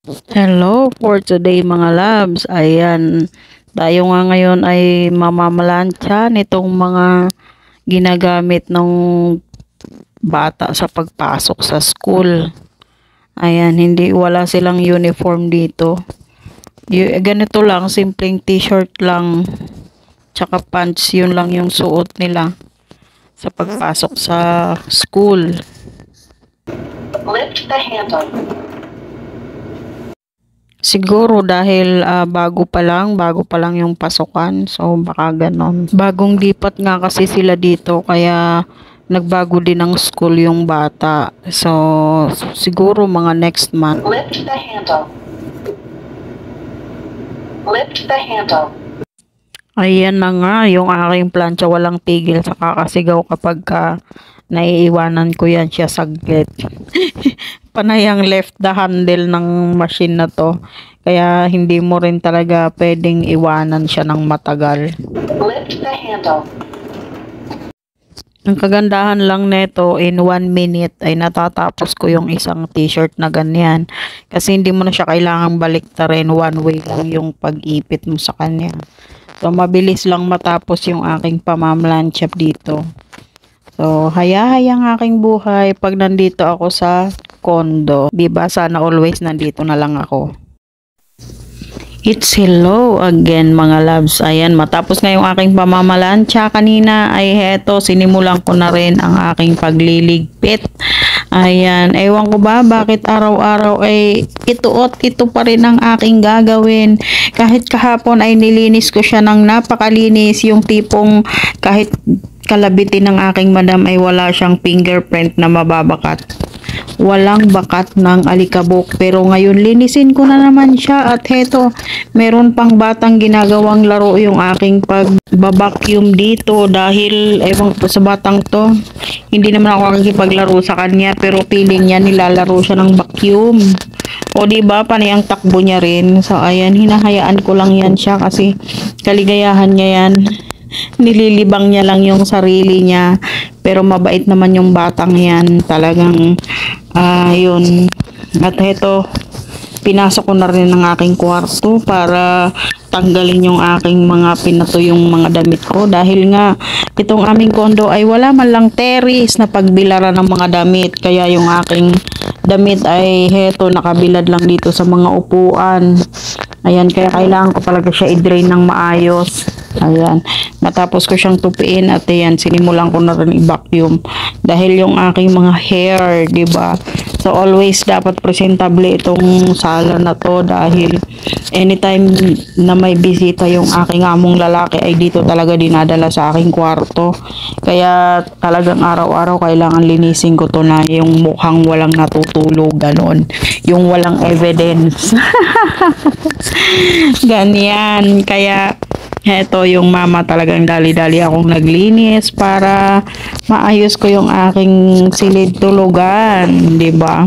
Hello for today mga labs. Ayan, tayo nga ngayon ay mamamalansya nitong mga ginagamit ng bata sa pagpasok sa school. Ayan, wala silang uniform dito. Ganito lang, simpleng t-shirt lang, tsaka pants, yun lang yung suot nila sa pagpasok sa school. Lift the handle. Siguro dahil bago pa lang yung pasukan. So baka ganon. Bagong lipat nga kasi sila dito kaya nagbago din ng school yung bata. So siguro mga next month. Lift the handle. Lift the handle. Ayan na nga yung aking plancha, walang tigil sa kakasigaw kapag naiiwanan ko yan siya saglit. Panay ang left the handle ng machine na to. Kaya hindi mo rin talaga pwedeng iwanan siya ng matagal. Lift the handle. Ang kagandahan lang nito, in 1 minute ay natatapos ko yung isang t-shirt na ganyan. Kasi hindi mo na siya kailangang baliktarin, one way lang yung pag-ipit mo sa kanya. So mabilis lang matapos yung aking pamamlanchap dito. So haya-hayang aking buhay pag nandito ako sa condo. Diba sana always nandito na lang ako. It's hello again mga loves. Ayan, matapos nga yung aking pamamalansya kanina ay heto, sinimulan ko na rin ang aking pagliligpit. Ayan, ewan ko ba bakit araw-araw ay ito pa rin ang aking gagawin. Kahit kahapon ay nilinis ko siya ng napakalinis, yung tipong kahit kalabitin ng aking madam ay wala siyang fingerprint na mababakat. Walang bakat ng alikabok, pero ngayon linisin ko na naman siya at heto, meron pang batang ginagawang laro yung aking pagbabacuum dito dahil ewan ko sa batang to, hindi naman ako nakikipaglaro sa kanya pero feeling niya nilalaro siya ng vacuum. O diba, panay ang takbo niya rin. So ayan, hinahayaan ko lang yan siya kasi kaligayahan niya yan. Nililibang niya lang yung sarili niya, pero mabait naman yung batang yan, talagang yun. At heto, pinasok ko na rin ang aking kwarto para tanggalin yung aking mga pinatuyong mga damit ko dahil nga itong aming kondo ay wala man lang terrace na pagbilaran ng mga damit, kaya yung aking damit ay heto, nakabilad lang dito sa mga upuan. Ayan, kaya kailangan ko talaga siya i-drain ng maayos. Ayan, matapos ko siyang tupiin at ayan, sinimulan ko na rin i-vacuum dahil yung aking mga hair, diba? So always dapat presentable itong sala na to dahil anytime na may bisita yung aking among lalaki ay dito talaga dinadala sa aking kwarto. Kaya talagang araw-araw kailangan linisin ko to na yung mukhang walang natutulog, ganon. Yung walang evidence. Ganyan. Kaya heto, yung mama talagang dali-dali akong naglinis para maayos ko yung aking silid tulugan, 'di ba?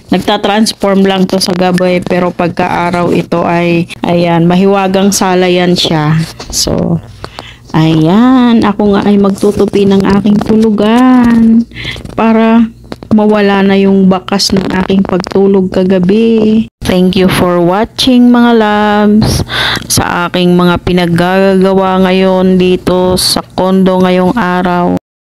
Nagta-transform lang to sa gabi pero pagka-araw ito ay ayan, mahiwagang sala yan siya. So ayan, ako nga ay magtutupi ng aking tulugan para mawala na yung bakas ng aking pagtulog kagabi. Thank you for watching mga loves sa aking mga pinaggagawa ngayon dito sa kondo ngayong araw.